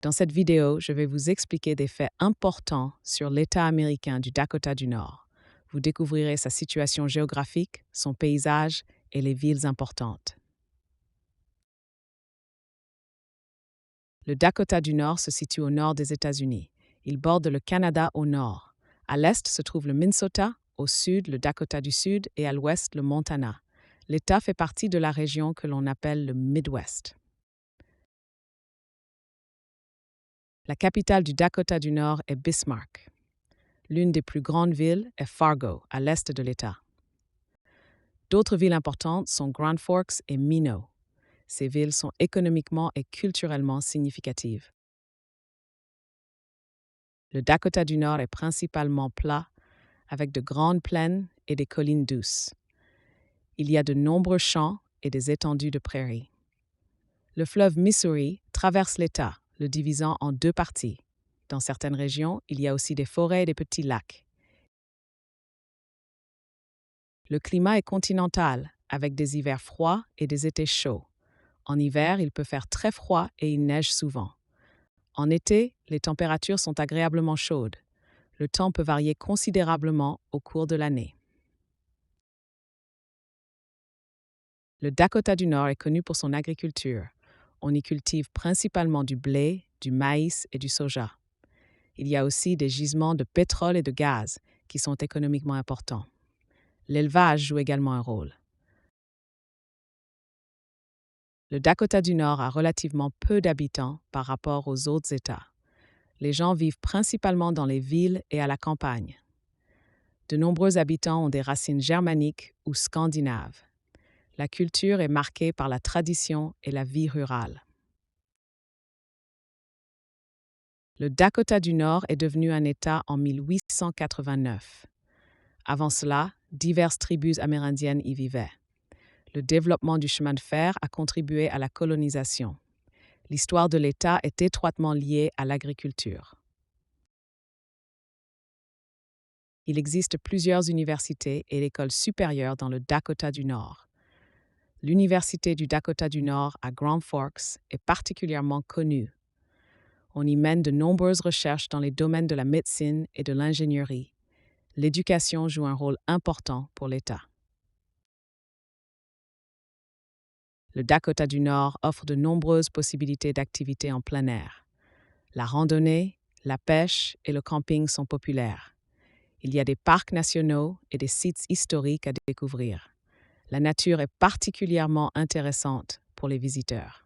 Dans cette vidéo, je vais vous expliquer des faits importants sur l'État américain du Dakota du Nord. Vous découvrirez sa situation géographique, son paysage et les villes importantes. Le Dakota du Nord se situe au nord des États-Unis. Il borde le Canada au nord. À l'est se trouve le Minnesota, au sud le Dakota du Sud et à l'ouest le Montana. L'État fait partie de la région que l'on appelle le Midwest. La capitale du Dakota du Nord est Bismarck. L'une des plus grandes villes est Fargo, à l'est de l'État. D'autres villes importantes sont Grand Forks et Minot. Ces villes sont économiquement et culturellement significatives. Le Dakota du Nord est principalement plat, avec de grandes plaines et des collines douces. Il y a de nombreux champs et des étendues de prairies. Le fleuve Missouri traverse l'État, le divisant en deux parties. Dans certaines régions, il y a aussi des forêts et des petits lacs. Le climat est continental, avec des hivers froids et des étés chauds. En hiver, il peut faire très froid et il neige souvent. En été, les températures sont agréablement chaudes. Le temps peut varier considérablement au cours de l'année. Le Dakota du Nord est connu pour son agriculture. On y cultive principalement du blé, du maïs et du soja. Il y a aussi des gisements de pétrole et de gaz qui sont économiquement importants. L'élevage joue également un rôle. Le Dakota du Nord a relativement peu d'habitants par rapport aux autres États. Les gens vivent principalement dans les villes et à la campagne. De nombreux habitants ont des racines germaniques ou scandinaves. La culture est marquée par la tradition et la vie rurale. Le Dakota du Nord est devenu un État en 1889. Avant cela, diverses tribus amérindiennes y vivaient. Le développement du chemin de fer a contribué à la colonisation. L'histoire de l'État est étroitement liée à l'agriculture. Il existe plusieurs universités et l'école supérieure dans le Dakota du Nord. L'Université du Dakota du Nord à Grand Forks est particulièrement connue. On y mène de nombreuses recherches dans les domaines de la médecine et de l'ingénierie. L'éducation joue un rôle important pour l'État. Le Dakota du Nord offre de nombreuses possibilités d'activités en plein air. La randonnée, la pêche et le camping sont populaires. Il y a des parcs nationaux et des sites historiques à découvrir. La nature est particulièrement intéressante pour les visiteurs.